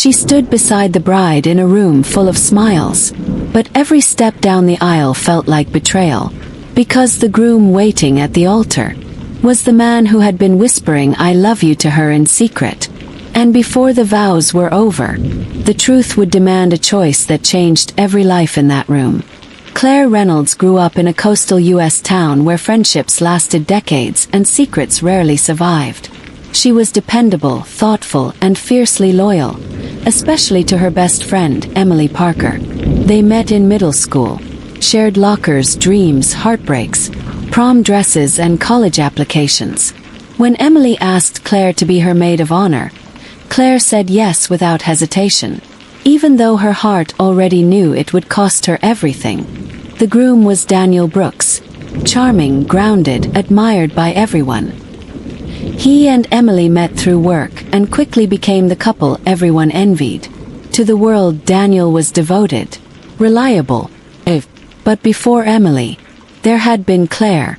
She stood beside the bride in a room full of smiles, but every step down the aisle felt like betrayal, because the groom waiting at the altar was the man who had been whispering "I love you" to her in secret. And before the vows were over, the truth would demand a choice that changed every life in that room. Claire Reynolds grew up in a coastal U.S. town where friendships lasted decades and secrets rarely survived. She was dependable, thoughtful, and fiercely loyal, especially to her best friend, Emily Parker. They met in middle school, shared lockers, dreams, heartbreaks, prom dresses, and college applications. When Emily asked Claire to be her maid of honor, Claire said yes without hesitation, even though her heart already knew it would cost her everything. The groom was Daniel Brooks, charming, grounded, admired by everyone. He and Emily met through work and quickly became the couple everyone envied. To the world, Daniel was devoted, reliable. But before Emily, there had been Claire.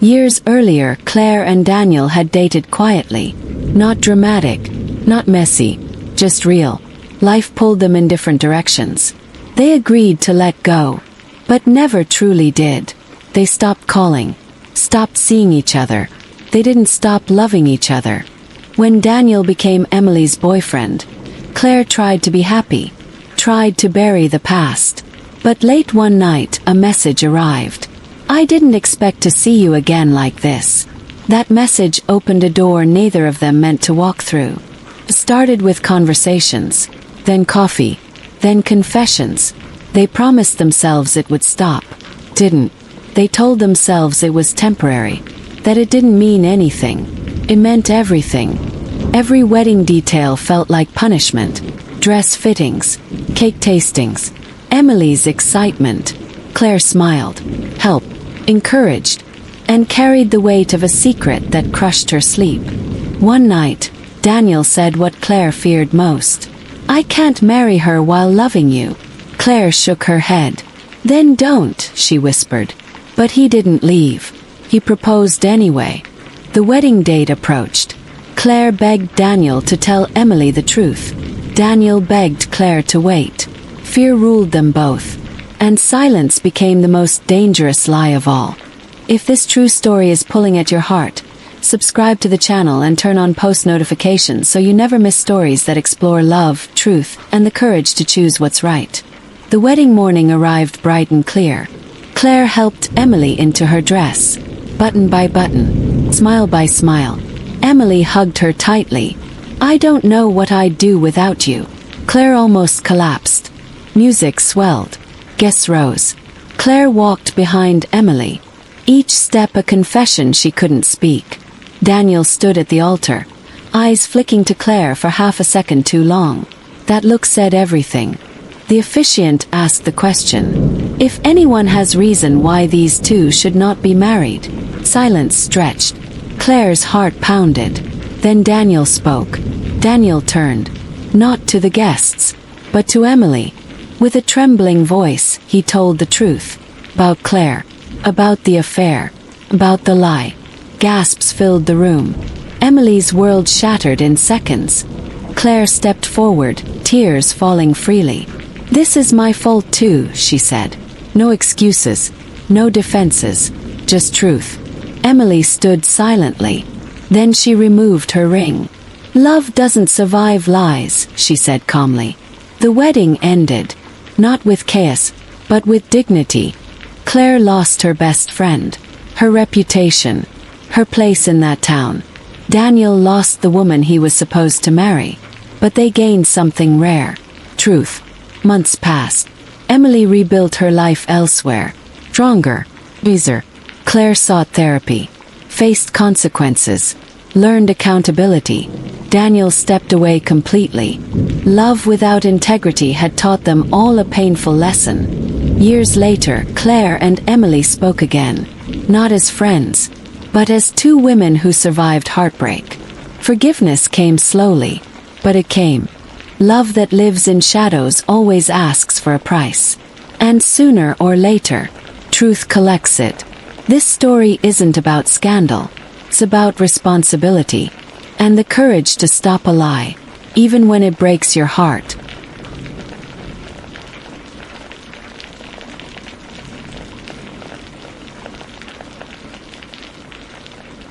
Years earlier, Claire and Daniel had dated quietly, not dramatic, not messy, just real. Life pulled them in different directions. They agreed to let go, but never truly did. They stopped calling, stopped seeing each other. They didn't stop loving each other. When Daniel became Emily's boyfriend, Claire tried to be happy, tried to bury the past. But late one night, a message arrived. "I didn't expect to see you again like this." That message opened a door neither of them meant to walk through. It started with conversations, then coffee, then confessions. They promised themselves it would stop. Didn't. They told themselves it was temporary, that it didn't mean anything. It meant everything. Every wedding detail felt like punishment. Dress fittings, cake tastings, Emily's excitement. Claire smiled, helped, encouraged, and carried the weight of a secret that crushed her sleep. One night, Daniel said what Claire feared most. "I can't marry her while loving you." Claire shook her head. "Then don't," she whispered. But he didn't leave. He proposed anyway. The wedding date approached. Claire begged Daniel to tell Emily the truth. Daniel begged Claire to wait. Fear ruled them both, and silence became the most dangerous lie of all. If this true story is pulling at your heart, subscribe to the channel and turn on post notifications so you never miss stories that explore love, truth, and the courage to choose what's right. The wedding morning arrived bright and clear. Claire helped Emily into her dress, button by button, smile by smile. Emily hugged her tightly. "I don't know what I'd do without you." Claire almost collapsed. Music swelled. Guests rose. Claire walked behind Emily, each step a confession she couldn't speak. Daniel stood at the altar, eyes flicking to Claire for half a second too long. That look said everything. The officiant asked the question, "If anyone has reason why these two should not be married." Silence stretched. Claire's heart pounded. Then Daniel spoke. Daniel turned, not to the guests, but to Emily. With a trembling voice, he told the truth. About Claire. About the affair. About the lie. Gasps filled the room. Emily's world shattered in seconds. Claire stepped forward, tears falling freely. "This is my fault too," she said. No excuses, no defenses, just truth. Emily stood silently. Then she removed her ring. "Love doesn't survive lies," she said calmly. The wedding ended, not with chaos, but with dignity. Claire lost her best friend, her reputation, her place in that town. Daniel lost the woman he was supposed to marry, but they gained something rare. Truth. Months passed. Emily rebuilt her life elsewhere. Stronger. Wiser. Claire sought therapy, faced consequences, learned accountability. Daniel stepped away completely. Love without integrity had taught them all a painful lesson. Years later, Claire and Emily spoke again, not as friends, but as two women who survived heartbreak. Forgiveness came slowly, but it came. Love that lives in shadows always asks for a price. And sooner or later, truth collects it. This story isn't about scandal. It's about responsibility, and the courage to stop a lie. even when it breaks your heart.